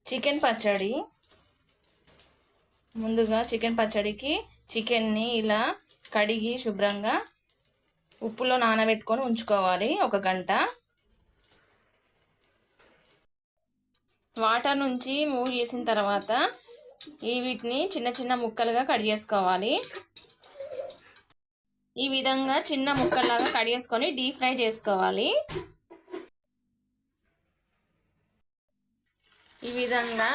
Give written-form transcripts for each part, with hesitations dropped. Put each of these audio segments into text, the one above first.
Chicken పచ్చడి. ముందుగా chicken పచ్చడికి చికెన్ని ఇలా కడిగి శుభ్రంగా ఉప్పులో నానబెట్టుకొని ఉంచుకోవాలి 1 గంట. వాటర్ నుంచి మూవ్ చేసిన తర్వాత వీటిని చిన్న చిన్న ముక్కలుగా కట్ చేసుకోవాలి. ఈ విధంగా చిన్న ముక్కల్లాగా కట్ చేసుకొని డీప్ ఫ్రై చేసుకోవాలి. ఈ విధంగా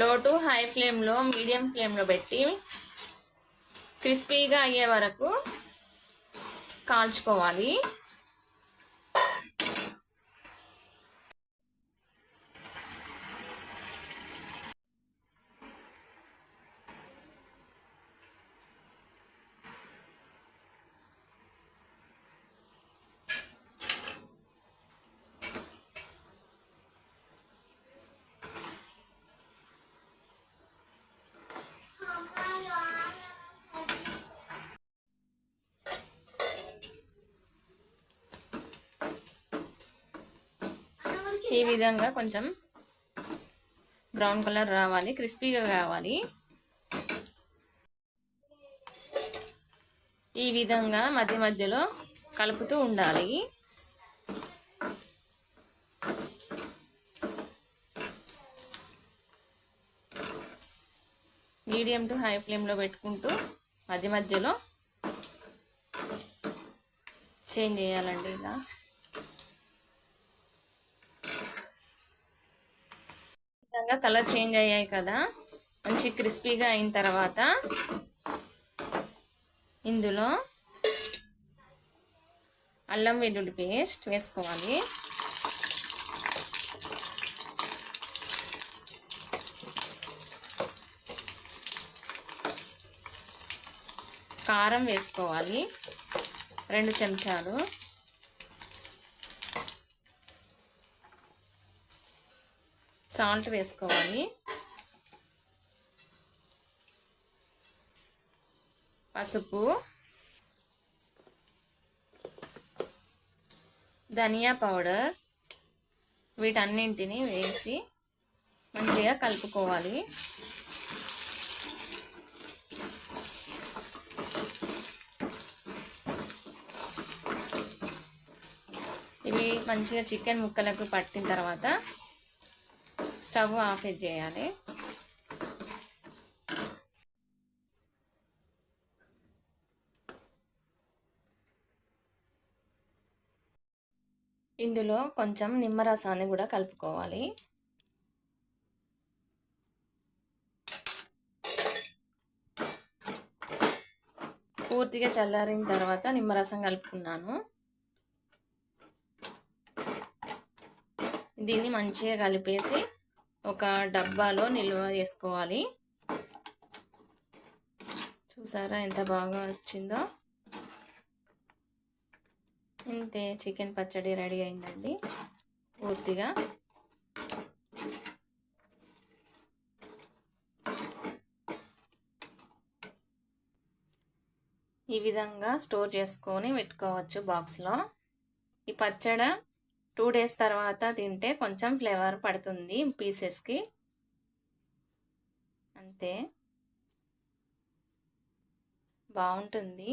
లో టు హై ఫ్లేమ్లో మీడియం ఫ్లేమ్లో పెట్టి క్రిస్పీగా అయ్యే వరకు కాల్చుకోవాలి. ఈ విధంగా కొంచెం బ్రౌన్ కలర్ రావాలి, క్రిస్పీగా కావాలి. ఈ విధంగా మధ్య మధ్యలో కలుపుతూ ఉండాలి. మీడియం టు హై ఫ్లేమ్లో పెట్టుకుంటూ మధ్య మధ్యలో చేంజ్ చేయాలండి. ఇలా కలర్ చేంజ్ అయ్యాయి కదా, మంచి క్రిస్పీగా అయిన తర్వాత ఇందులో అల్లం వెల్లుల్లి పేస్ట్ వేసుకోవాలి. కారం వేసుకోవాలి 2 చెంచాలు. సాల్ట్ వేసుకోవాలి. పసుపు, ధనియా పౌడర్, వీటన్నింటినీ వేసి మంచిగా కలుపుకోవాలి. ఇవి మంచిగా చికెన్ ముక్కలకు పట్టిన తర్వాత స్టవ్ ఆఫ్ చేయాలి. ఇందులో కొంచెం నిమ్మరసాన్ని కూడా కలుపుకోవాలి. పూర్తిగా చల్లారిన తర్వాత నిమ్మరసం కలుపుకున్నాను. దీన్ని మంచిగా కలిపేసి ఒక డబ్బాలో నిల్వ చేసుకోవాలి. చూసారా ఎంత బాగా వచ్చిందో. ఇంతే, చికెన్ పచ్చడి రెడీ అయిందండి పూర్తిగా. ఈ విధంగా స్టోర్ చేసుకొని పెట్టుకోవచ్చు బాక్స్లో. ఈ పచ్చడి 2 డేస్ తర్వాత తింటే కొంచెం ఫ్లేవర్ పడుతుంది పీసెస్కి. అంతే, బాగుంటుంది.